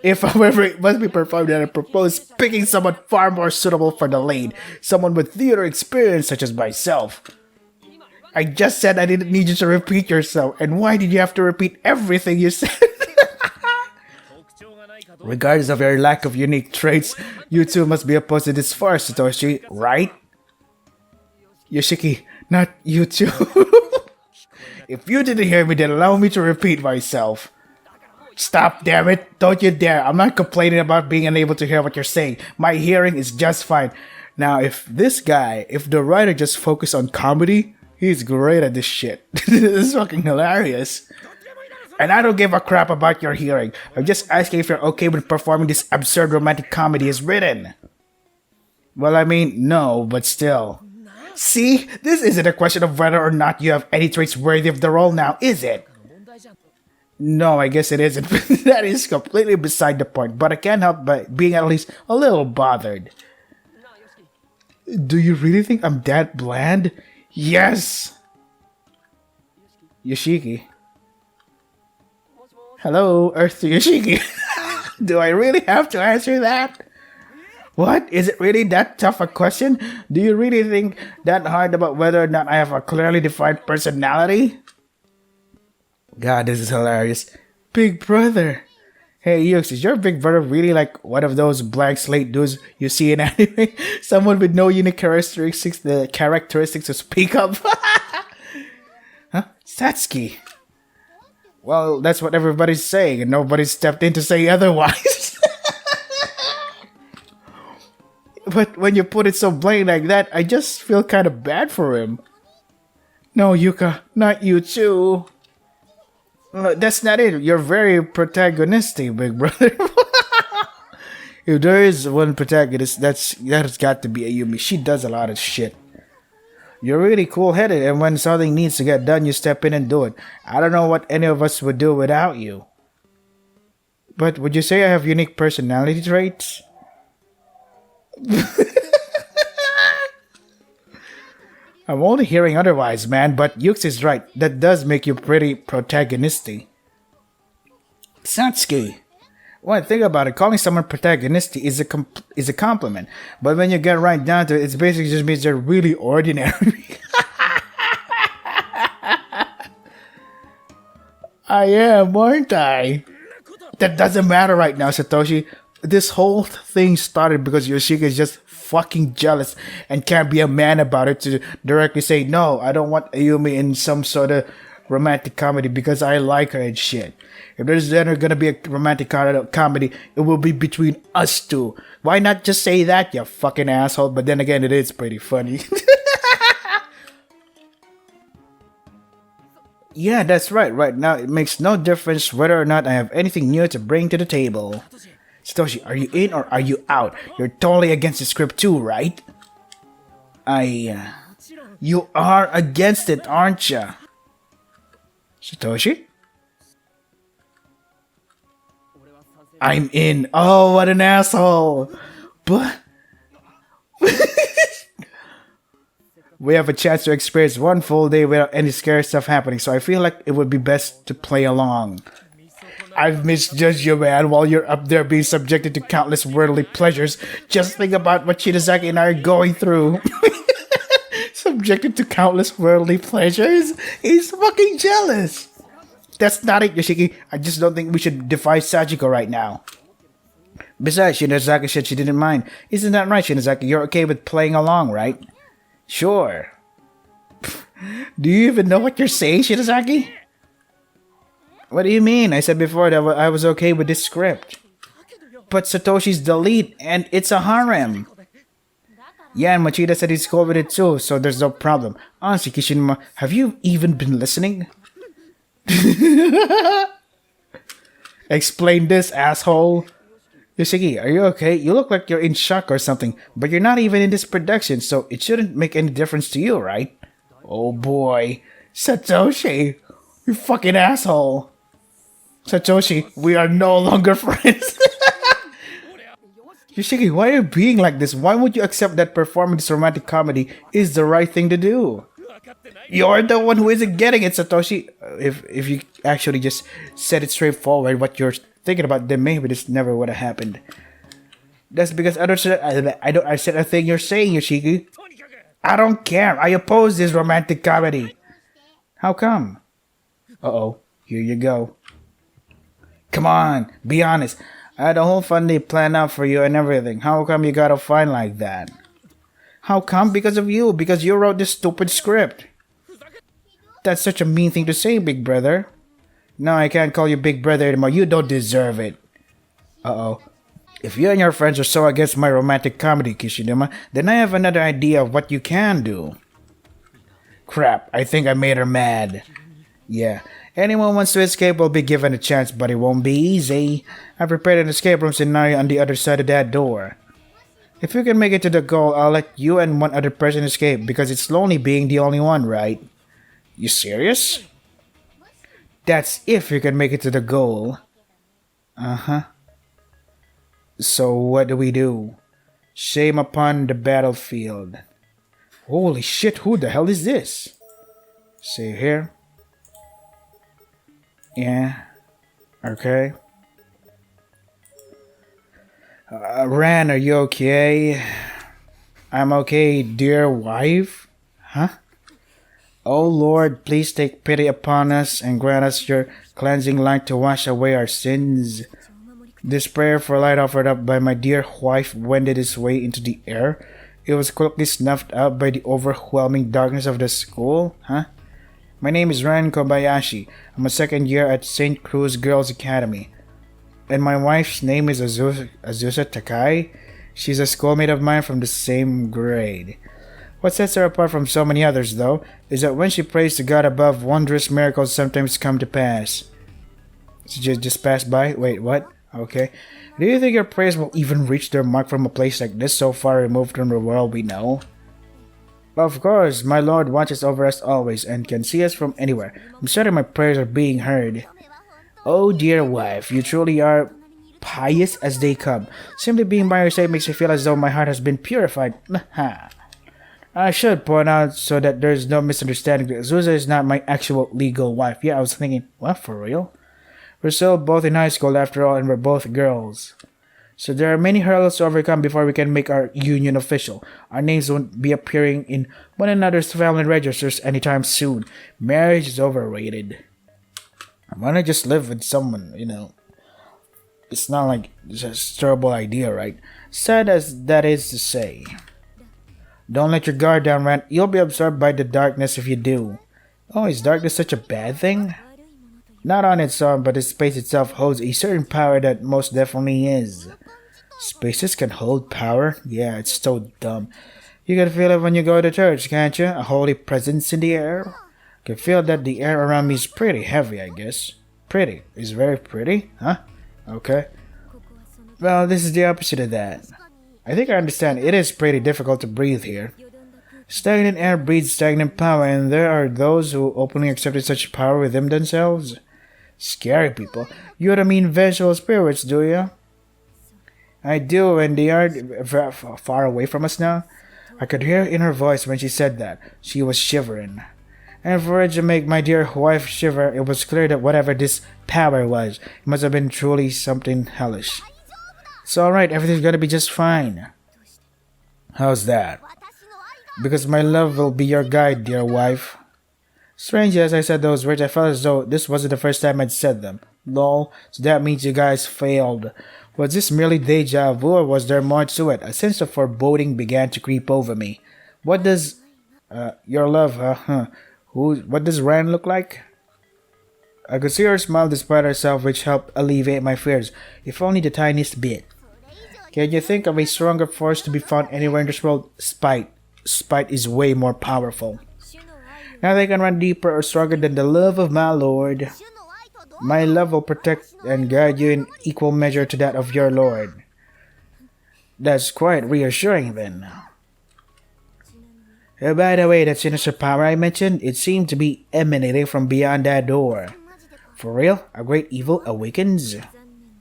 If, however, it must be performed, then I propose picking someone far more suitable for the lead. Someone with theater experience, such as myself. I just said I didn't need you to repeat yourself, and why did you have to repeat everything you said? Regardless of your lack of unique traits, you two must be opposed to this farce, Satoshi, right? Yoshiki, not you two. If you didn't hear me, then allow me to repeat myself. Stop, damn it. Don't you dare. I'm not complaining about being unable to hear what you're saying. My hearing is just fine. Now, if the writer just focused on comedy, he's great at this shit. This is fucking hilarious. And I don't give a crap about your hearing. I'm just asking if you're okay with performing this absurd romantic comedy as written. Well, I mean, no, but still. See? This isn't a question of whether or not you have any traits worthy of the role now, is it? No, I guess it isn't. That is completely beside the point. But I can't help but being at least a little bothered. Do you really think I'm that bland? Yes! Yoshiki. Hello, Earth to Yoshiki. Do I really have to answer that? What? Is it really that tough a question? Do you really think that hard about whether or not I have a clearly defined personality? God, this is hilarious. Big brother. Hey, Yux, is your big brother really like one of those blank slate dudes you see in anime? Someone with no unique characteristics, to speak of? Huh? Satsuki. Well, that's what everybody's saying, and nobody stepped in to say otherwise. But when you put it so plain like that, I just feel kind of bad for him. No, Yuka, not you too. That's not it. You're very protagonistic, big brother. If there is one protagonist, that has got to be Ayumi. She does a lot of shit. You're really cool-headed, and when something needs to get done, you step in and do it. I don't know what any of us would do without you. But would you say I have unique personality traits? I'm only hearing otherwise, man, but Yux is right. That does make you pretty protagonistic. Satsuki. Well, think about it. Calling someone protagonistic is a compliment. But when you get right down to it, it basically just means they're really ordinary. I am, aren't I? That doesn't matter right now, Satoshi. This whole thing started because Yoshika is just fucking jealous and can't be a man about it to directly say, no, I don't want Ayumi in some sort of romantic comedy because I like her and shit. If there's ever gonna be a romantic comedy, it will be between us two. Why not just say that, you fucking asshole? But then again, it is pretty funny. Yeah, that's right. Right now, it makes no difference whether or not I have anything new to bring to the table. Satoshi, are you in or are you out? You're totally against the script too, right? You are against it, aren't you? Satoshi? I'm in. Oh, what an asshole. But we have a chance to experience one full day without any scary stuff happening, so I feel like it would be best to play along. I've misjudged you, man, while you're up there being subjected to countless worldly pleasures. Just think about what Shinozaki and I are going through. Subjected to countless worldly pleasures? He's fucking jealous. That's not it, Yoshiki. I just don't think we should defy Sachiko right now. Besides, Shinozaki said she didn't mind. Isn't that right, Shinozaki? You're okay with playing along, right? Sure. Do you even know what you're saying, Shinozaki? What do you mean? I said before that I was okay with this script. But Satoshi's the lead, and it's a harem. Yeah, and Machida said he's cool with it too, so there's no problem. Honestly, Kishinuma, have you even been listening? Explain this, asshole. Yoshiki, are you okay? You look like you're in shock or something, but you're not even in this production, so it shouldn't make any difference to you, right? Oh boy. Satoshi, you fucking asshole. Satoshi, we are no longer friends. Yoshiki, why are you being like this? Why would you accept that performing this romantic comedy is the right thing to do? You're the one who isn't getting it, Satoshi. If you actually just said it straightforward what you're thinking about them, maybe this never would have happened. That's because I don't accept a thing you're saying, Yoshiki. I don't care. I oppose this romantic comedy. How come? Uh-oh. Here you go. Come on, be honest. I had a whole fun day planned out for you and everything. How come you got a fine like that? How come? Because of you. Because you wrote this stupid script. That's such a mean thing to say, big brother. No, I can't call you big brother anymore. You don't deserve it. Uh-oh. If you and your friends are so against my romantic comedy, Kishinuma, then I have another idea of what you can do. Crap, I think I made her mad. Yeah. Anyone wants to escape will be given a chance, but it won't be easy. I prepared an escape room scenario on the other side of that door. If you can make it to the goal, I'll let you and one other person escape because it's lonely being the only one, right? You serious? That's if you can make it to the goal. Uh-huh. So what do we do? Shame upon the battlefield. Holy shit, who the hell is this? See here? Yeah. Okay. Ran, are you okay? I'm okay, dear wife. Huh? Oh Lord, please take pity upon us and grant us your cleansing light to wash away our sins. This prayer for light offered up by my dear wife wended its way into the air. It was quickly snuffed out by the overwhelming darkness of the school. Huh? My name is Ran Kobayashi. I'm a second year at St. Cruz Girls Academy. And my wife's name is Azusa Takai. She's a schoolmate of mine from the same grade. What sets her apart from so many others, though, is that when she prays to God above, wondrous miracles sometimes come to pass. She just passed by? Wait, what? Okay. Do you think your prayers will even reach their mark from a place like this so far removed from the world we know? Of course, my Lord watches over us always and can see us from anywhere. I'm certain my prayers are being heard. Oh dear wife, you truly are pious as they come. Simply being by your side makes me feel as though my heart has been purified. I should point out so that there's no misunderstanding that Azusa is not my actual legal wife. Yeah, I was thinking, what, for real? We're still both in high school after all, and we're both girls. So there are many hurdles to overcome before we can make our union official. Our names won't be appearing in one another's family registers anytime soon. Marriage is overrated. I wanna just live with someone, you know. It's not like it's a terrible idea, right? Sad as that is to say. Don't let your guard down, Rand. You'll be absorbed by the darkness if you do. Oh, is darkness such a bad thing? Not on its own, but the space itself holds a certain power that most definitely is. Spaces can hold power? Yeah, it's so dumb. You can feel it when you go to church, can't you? A holy presence in the air? I can feel that the air around me is pretty heavy, I guess. Pretty. Is very pretty? Huh? Okay. Well, this is the opposite of that. I think I understand. It is pretty difficult to breathe here. Stagnant air breeds stagnant power, and there are those who openly accepted such power within themselves. Scary people. You don't mean vengeful spirits, do you? I do, and they are far away from us now. I could hear in her voice when she said that. She was shivering. And for it to make my dear wife shiver, it was clear that whatever this power was, it must have been truly something hellish. It's alright, everything's gonna be just fine. How's that? Because my love will be your guide, dear wife. Strange as I said those words, I felt as though this wasn't the first time I'd said them. Lol, so that means you guys failed. Was this merely deja vu or was there more to it? A sense of foreboding began to creep over me. What does... your love, what does Ryan look like? I could see her smile despite herself, which helped alleviate my fears, if only the tiniest bit. Can you think of a stronger force to be found anywhere in this world? Spite. Spite is way more powerful. Nothing can run deeper or stronger than the love of my Lord. My love will protect and guide you in equal measure to that of your Lord. That's quite reassuring then. By the way, that sinister power I mentioned, it seemed to be emanating from beyond that door. For real? A great evil awakens?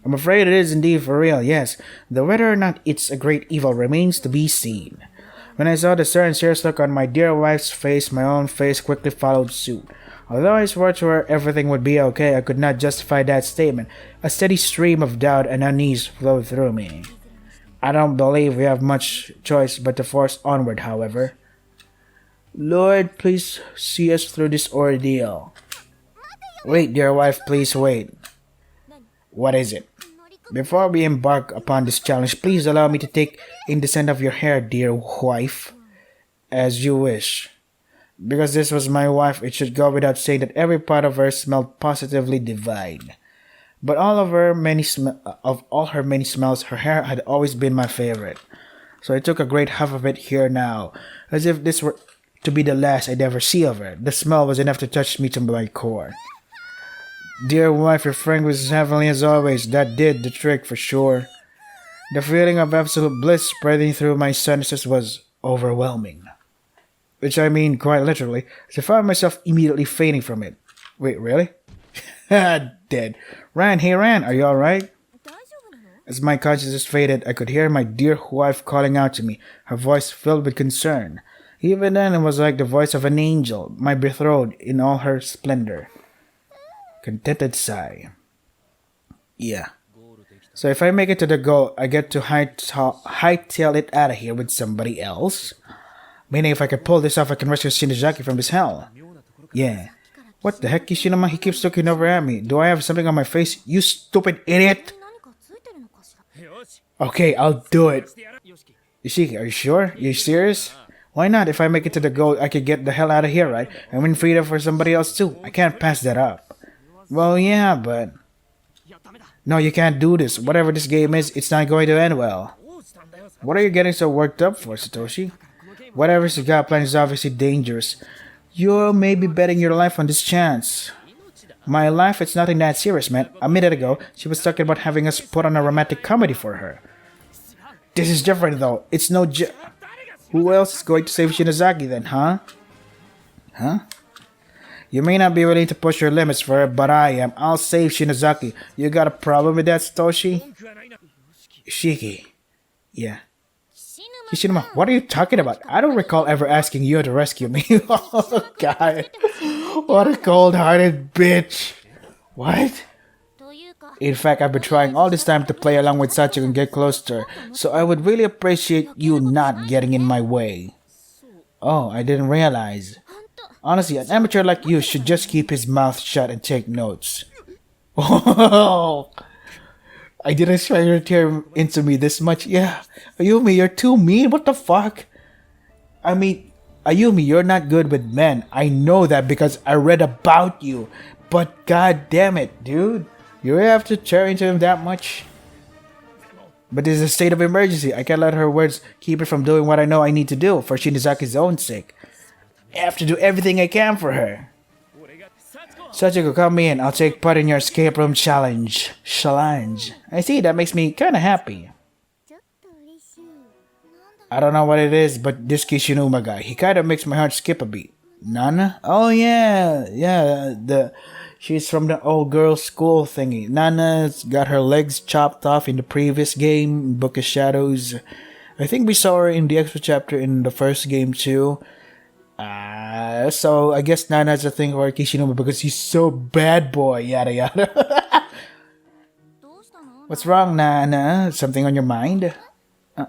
I'm afraid it is indeed for real, yes, though whether or not it's a great evil remains to be seen. When I saw the stern, serious look on my dear wife's face, my own face quickly followed suit. Although I swore to her everything would be okay, I could not justify that statement. A steady stream of doubt and unease flowed through me. I don't believe we have much choice but to force onward, however. Lord, please see us through this ordeal. Wait, dear wife, please wait. What is it? Before we embark upon this challenge, please allow me to take in the scent of your hair, dear wife. As you wish. Because this was my wife, it should go without saying that every part of her smelled positively divine. But of all her many smells, her hair had always been my favorite. So I took a great huff of it here now, as if this were to be the last I'd ever see of her. The smell was enough to touch me to my core. Dear wife, your friend was as heavenly as always. That did the trick for sure. The feeling of absolute bliss spreading through my senses was overwhelming. Which I mean quite literally, as I found myself immediately fainting from it. Wait, really? Dead. Ran, hey Ran, are you alright? As my consciousness faded, I could hear my dear wife calling out to me, her voice filled with concern. Even then, it was like the voice of an angel, my betrothed in all her splendor. Contented sigh. Yeah. So if I make it to the goal, I get to hightail it out of here with somebody else? Meaning if I can pull this off, I can rescue Shinozaki from this hell. Yeah. What the heck, Kishinama? He keeps looking over at me. Do I have something on my face? You stupid idiot! Okay, I'll do it. Ishiki, are you sure? Are you serious? Why not? If I make it to the goal, I could get the hell out of here, right? And win freedom for somebody else too. I can't pass that up. Well, yeah, but... No, you can't do this. Whatever this game is, it's not going to end well. What are you getting so worked up for, Satoshi? Whatever you got planned is obviously dangerous. You may be betting your life on this chance. My life, it's nothing that serious, man. A minute ago, she was talking about having us put on a romantic comedy for her. This is different, though. It's no Who else is going to save Shinozaki then, huh? Huh? You may not be willing to push your limits for her, but I am. I'll save Shinozaki. You got a problem with that, Satoshi? Shiki. Yeah. Kishinuma, what are you talking about? I don't recall ever asking you to rescue me. Oh, God. What a cold-hearted bitch. What? In fact, I've been trying all this time to play along with Sachiko and get close to her, so I would really appreciate you not getting in my way. Oh, I didn't realize. Honestly, an amateur like you should just keep his mouth shut and take notes. Oh, I didn't expect you to tear into me this much. Yeah, Ayumi, you're too mean. What the fuck? I mean, Ayumi, you're not good with men. I know that because I read about you. But god damn it, dude. You really have to tear into him that much? But this is a state of emergency. I can't let her words keep me from doing what I know I need to do for Shinozaki's own sake. I have to do everything I can for her. Sachiko, come me in. I'll take part in your escape room challenge. I see, that makes me kinda happy. I don't know what it is, but this Kishinuma guy, he kinda makes my heart skip a beat. Nana? Oh yeah, she's from the old girls' school thingy. Nana's got her legs chopped off in the previous game, Book of Shadows. I think we saw her in the extra chapter in the first game too. So I guess Nana's a thing for Kishinuma because he's so bad boy, yada yada. What's wrong, Nana? Something on your mind?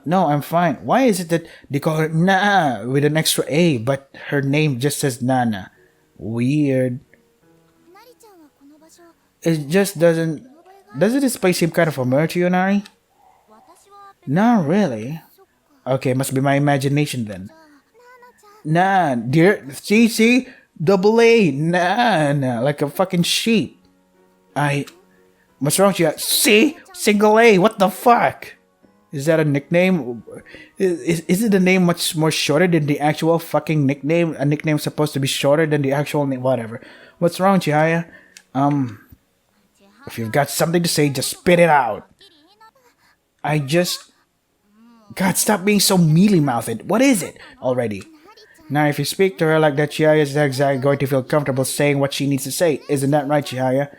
No, I'm fine. Why is it that they call her Na with an extra A, but her name just says Nana? Weird. It just doesn't this place seem kind of familiar to you, Nari? Not really. Okay, must be my imagination then. Nah, dear, see, double A, nah, like a fucking sheep. What's wrong with you? See, single A, what the fuck? Is that a nickname? Is it a name much more shorter than the actual fucking nickname? A nickname supposed to be shorter than the actual name, whatever. What's wrong, Chihaya? If you've got something to say, just spit it out. God, stop being so mealy-mouthed. What is it already? Now, if you speak to her like that, Chihaya is not exactly going to feel comfortable saying what she needs to say. Isn't that right, Chihaya?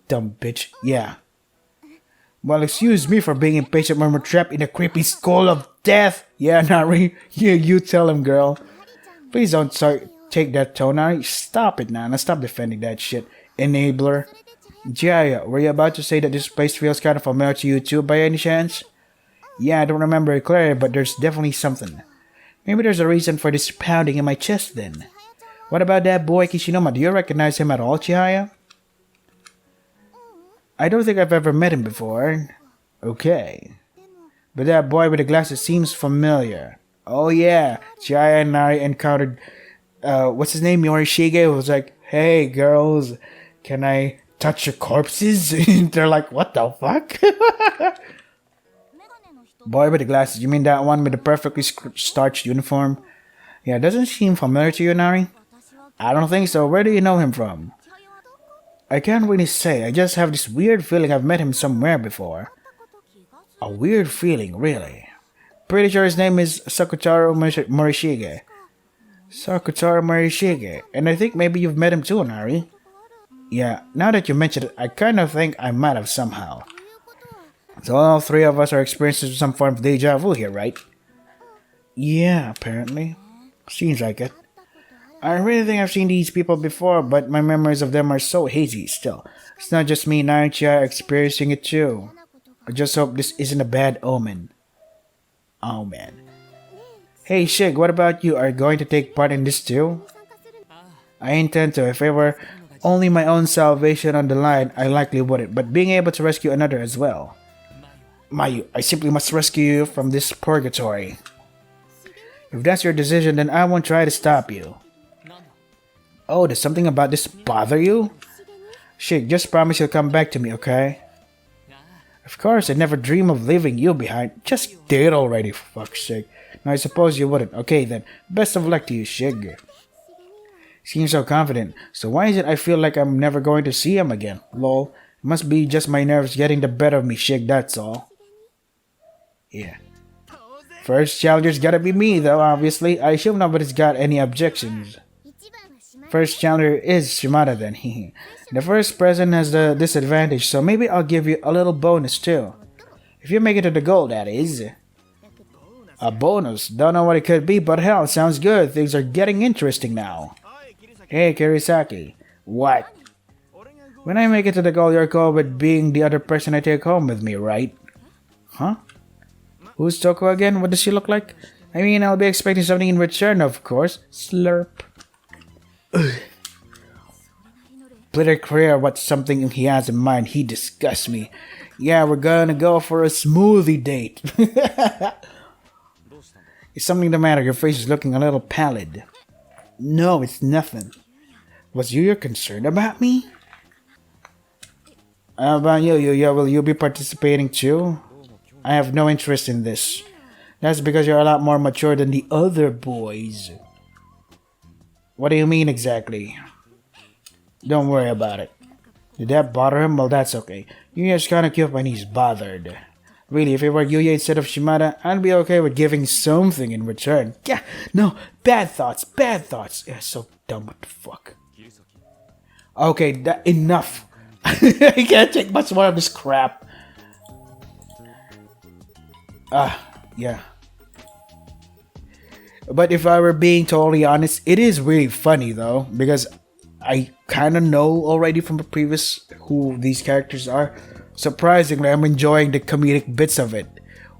Dumb bitch. Yeah. Well, excuse me for being impatient when we're trapped in a creepy school of Death! Yeah, Nari. You tell him, girl. Please don't take that tone, Nari. Stop it, Nana. Stop defending that shit. Enabler. Jaya, were you about to say that this place feels kind of familiar to you too, by any chance? Yeah, I don't remember it clearly, but there's definitely something. Maybe there's a reason for this pounding in my chest then. What about that boy Kishinoma? Do you recognize him at all, Chihaya? I don't think I've ever met him before. Okay. But that boy with the glasses seems familiar. Oh yeah, Chihaya and Nari encountered, what's his name, Yorishige, who was like, hey girls, can I touch your corpses? They're like, what the fuck? Boy with the glasses, you mean that one with the perfectly starched uniform? Yeah, doesn't seem familiar to you, Nari? I don't think so. Where do you know him from? I can't really say. I just have this weird feeling I've met him somewhere before. A weird feeling, really. Pretty sure his name is Sakutaro Morishige. Sakutaro Morishige. And I think maybe you've met him too, Nari. Yeah, now that you mention it, I kind of think I might have somehow. So all three of us are experiencing some form of deja vu here, right? Yeah, apparently. Seems like it. I really think I've seen these people before, but my memories of them are so hazy still. It's not just me and Naichi experiencing it too. I just hope this isn't a bad omen. Oh man. Hey Shig, what about you? Are you going to take part in this too? I intend to. If it were only my own salvation on the line, I likely wouldn't, but being able to rescue another as well. Mayu, I simply must rescue you from this purgatory. If that's your decision, then I won't try to stop you. Oh, does something about this bother you? Shig, just promise you'll come back to me, okay? Of course, I'd never dream of leaving you behind. Just did already, for fuck's sake. Now I suppose you wouldn't. Okay then, best of luck to you, Shig. Seems so confident. So why is it I feel like I'm never going to see him again? Lol. It must be just my nerves getting the better of me, Shig, that's all. Yeah. First challenger's gotta be me, though, obviously. I assume nobody's got any objections. First challenger is Shimada, then. The first present has the disadvantage, so maybe I'll give you a little bonus, too. If you make it to the goal, that is. A bonus? Don't know what it could be, but hell, sounds good. Things are getting interesting now. Hey, Kirisaki. What? When I make it to the goal, you're cool with being the other person I take home with me, right? Huh? Who's Toko again? What does she look like? I mean, I'll be expecting something in return, of course. Slurp. Pretty clear what something he has in mind. He disgusts me. Yeah, we're gonna go for a smoothie date. Is something the matter? Your face is looking a little pallid. No, it's nothing. Was you concerned about me? How about you? Will you be participating too? I have no interest in this. That's because you're a lot more mature than the other boys. What do you mean exactly? Don't worry about it. Did that bother him? Well, that's okay. Yuya's kinda cute when he's bothered. Really, if it were Yuya instead of Shimada, I'd be okay with giving something in return. Yeah, no, bad thoughts, bad thoughts. Yeah, so dumb, what the fuck. Okay, enough. I can't take much more of this crap. Yeah. But if I were being totally honest, it is really funny though, because I kind of know already from the previous who these characters are. Surprisingly, I'm enjoying the comedic bits of it.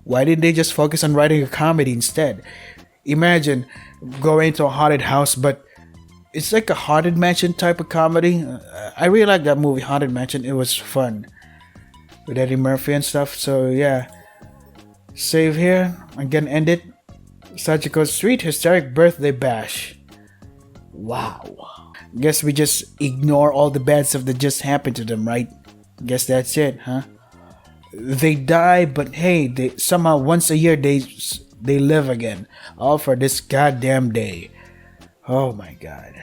Why didn't they just focus on writing a comedy instead? Imagine going to a haunted house, but it's like a haunted mansion type of comedy. I really like that movie, Haunted Mansion. It was fun with Eddie Murphy and stuff. So yeah, save here. I'm gonna end it. Sachiko's sweet hysteric birthday bash. Wow. Guess we just ignore all the bad stuff that just happened to them, right? Guess that's it, huh? They die, but hey, they somehow once a year they live again. All for this goddamn day. Oh my god.